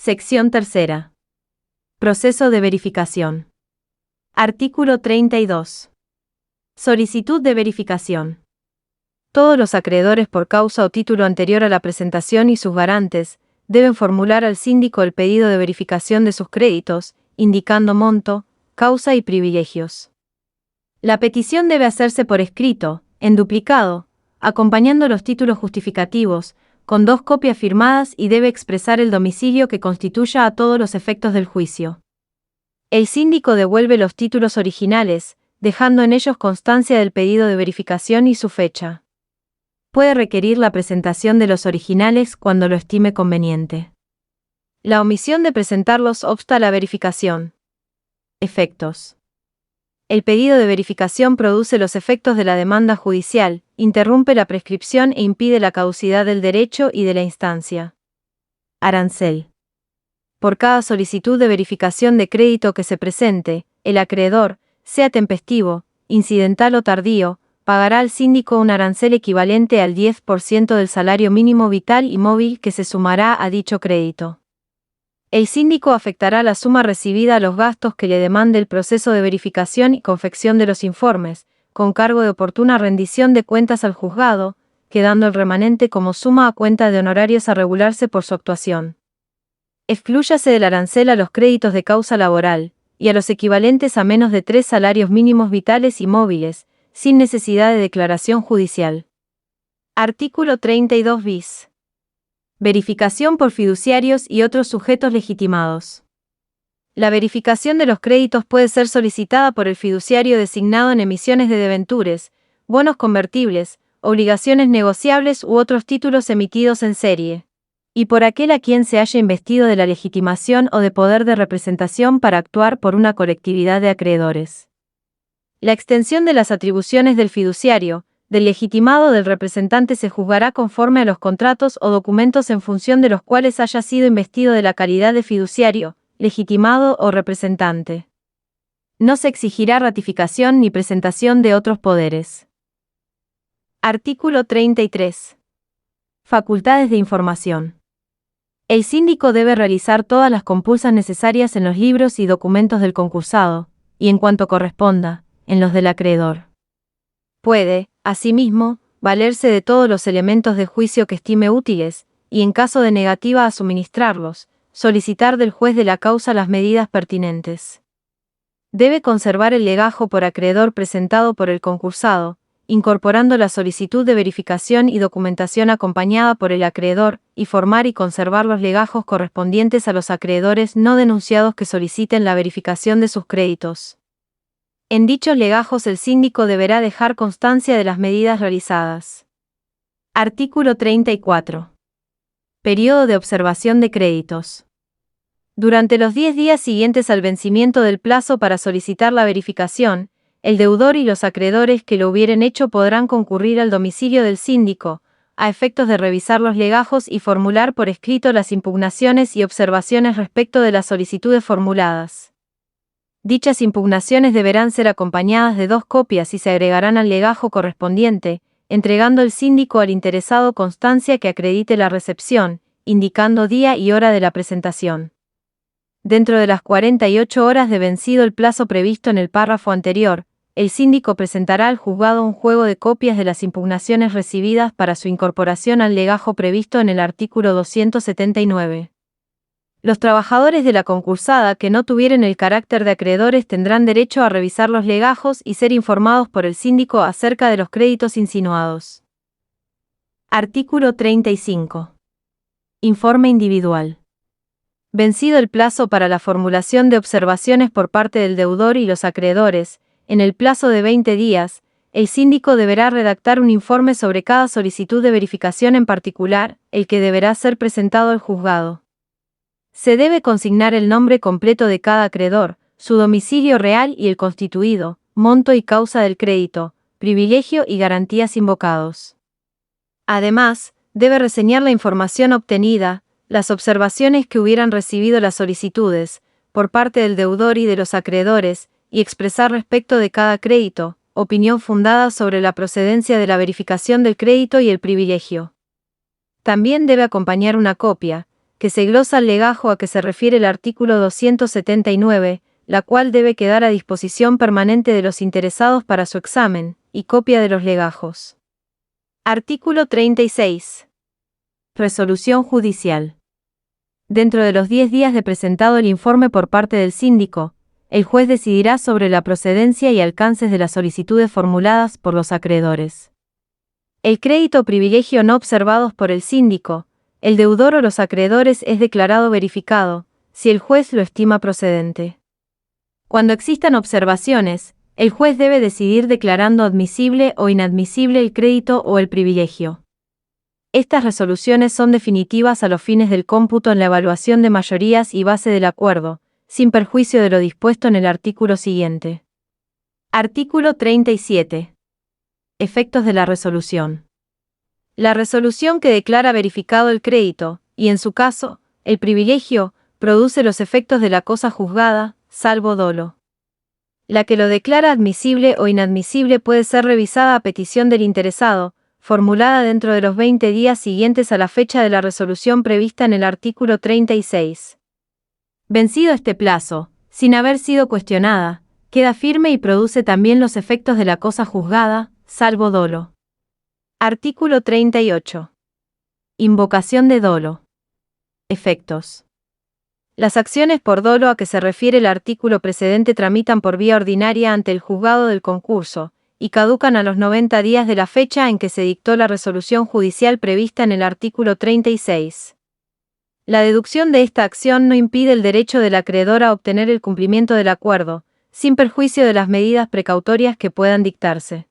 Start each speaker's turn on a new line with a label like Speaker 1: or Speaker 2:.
Speaker 1: Sección tercera. Proceso de verificación. Artículo 32. Solicitud de verificación. Todos los acreedores por causa o título anterior a la presentación y sus garantes deben formular al síndico el pedido de verificación de sus créditos, indicando monto, causa y privilegios. La petición debe hacerse por escrito, en duplicado, acompañando los títulos justificativos, con 2 copias firmadas y debe expresar el domicilio que constituya a todos los efectos del juicio. El síndico devuelve los títulos originales, dejando en ellos constancia del pedido de verificación y su fecha. Puede requerir la presentación de los originales cuando lo estime conveniente. La omisión de presentarlos obsta a la verificación. Efectos. El pedido de verificación produce los efectos de la demanda judicial, interrumpe la prescripción e impide la caducidad del derecho y de la instancia. Arancel. Por cada solicitud de verificación de crédito que se presente, el acreedor, sea tempestivo, incidental o tardío, pagará al síndico un arancel equivalente al 10% del salario mínimo vital y móvil que se sumará a dicho crédito. El síndico afectará la suma recibida a los gastos que le demande el proceso de verificación y confección de los informes, con cargo de oportuna rendición de cuentas al juzgado, quedando el remanente como suma a cuenta de honorarios a regularse por su actuación. Exclúyase del arancel a los créditos de causa laboral, y a los equivalentes a menos de 3 salarios mínimos vitales y móviles, sin necesidad de declaración judicial. Artículo 32 bis. Verificación por fiduciarios y otros sujetos legitimados. La verificación de los créditos puede ser solicitada por el fiduciario designado en emisiones de debentures, bonos convertibles, obligaciones negociables u otros títulos emitidos en serie, y por aquel a quien se haya investido de la legitimación o de poder de representación para actuar por una colectividad de acreedores. La extensión de las atribuciones del fiduciario, del legitimado o del representante se juzgará conforme a los contratos o documentos en función de los cuales haya sido investido de la calidad de fiduciario, legitimado o representante. No se exigirá ratificación ni presentación de otros poderes. Artículo 33. Facultades de información. El síndico debe realizar todas las compulsas necesarias en los libros y documentos del concursado, y en cuanto corresponda, en los del acreedor. Puede, asimismo, valerse de todos los elementos de juicio que estime útiles, y en caso de negativa a suministrarlos, solicitar del juez de la causa las medidas pertinentes. Debe conservar el legajo por acreedor presentado por el concursado, incorporando la solicitud de verificación y documentación acompañada por el acreedor, y formar y conservar los legajos correspondientes a los acreedores no denunciados que soliciten la verificación de sus créditos. En dichos legajos el síndico deberá dejar constancia de las medidas realizadas. Artículo 34. Periodo de observación de créditos. Durante los 10 días siguientes al vencimiento del plazo para solicitar la verificación, el deudor y los acreedores que lo hubieren hecho podrán concurrir al domicilio del síndico, a efectos de revisar los legajos y formular por escrito las impugnaciones y observaciones respecto de las solicitudes formuladas. Dichas impugnaciones deberán ser acompañadas de 2 copias y se agregarán al legajo correspondiente, entregando el síndico al interesado constancia que acredite la recepción, indicando día y hora de la presentación. Dentro de las 48 horas de vencido el plazo previsto en el párrafo anterior, el síndico presentará al juzgado un juego de copias de las impugnaciones recibidas para su incorporación al legajo previsto en el artículo 279. Los trabajadores de la concursada que no tuvieren el carácter de acreedores tendrán derecho a revisar los legajos y ser informados por el síndico acerca de los créditos insinuados. Artículo 35. Informe individual. Vencido el plazo para la formulación de observaciones por parte del deudor y los acreedores, en el plazo de 20 días, el síndico deberá redactar un informe sobre cada solicitud de verificación en particular, el que deberá ser presentado al juzgado. Se debe consignar el nombre completo de cada acreedor, su domicilio real y el constituido, monto y causa del crédito, privilegio y garantías invocados. Además, debe reseñar la información obtenida, las observaciones que hubieran recibido las solicitudes, por parte del deudor y de los acreedores, y expresar respecto de cada crédito, opinión fundada sobre la procedencia de la verificación del crédito y el privilegio. También debe acompañar una copia, que se glosa al legajo a que se refiere el artículo 279, la cual debe quedar a disposición permanente de los interesados para su examen, y copia de los legajos. Artículo 36. Resolución judicial. Dentro de los 10 días de presentado el informe por parte del síndico, el juez decidirá sobre la procedencia y alcances de las solicitudes formuladas por los acreedores. El crédito o privilegio no observados por el síndico, el deudor o los acreedores es declarado verificado, si el juez lo estima procedente. Cuando existan observaciones, el juez debe decidir declarando admisible o inadmisible el crédito o el privilegio. Estas resoluciones son definitivas a los fines del cómputo en la evaluación de mayorías y base del acuerdo, sin perjuicio de lo dispuesto en el artículo siguiente. Artículo 37. Efectos de la resolución. La resolución que declara verificado el crédito, y en su caso, el privilegio, produce los efectos de la cosa juzgada, salvo dolo. La que lo declara admisible o inadmisible puede ser revisada a petición del interesado, formulada dentro de los 20 días siguientes a la fecha de la resolución prevista en el artículo 36. Vencido este plazo, sin haber sido cuestionada, queda firme y produce también los efectos de la cosa juzgada, salvo dolo. Artículo 38. Invocación de dolo. Efectos. Las acciones por dolo a que se refiere el artículo precedente tramitan por vía ordinaria ante el juzgado del concurso, y caducan a los 90 días de la fecha en que se dictó la resolución judicial prevista en el artículo 36. La deducción de esta acción no impide el derecho del acreedor a obtener el cumplimiento del acuerdo, sin perjuicio de las medidas precautorias que puedan dictarse.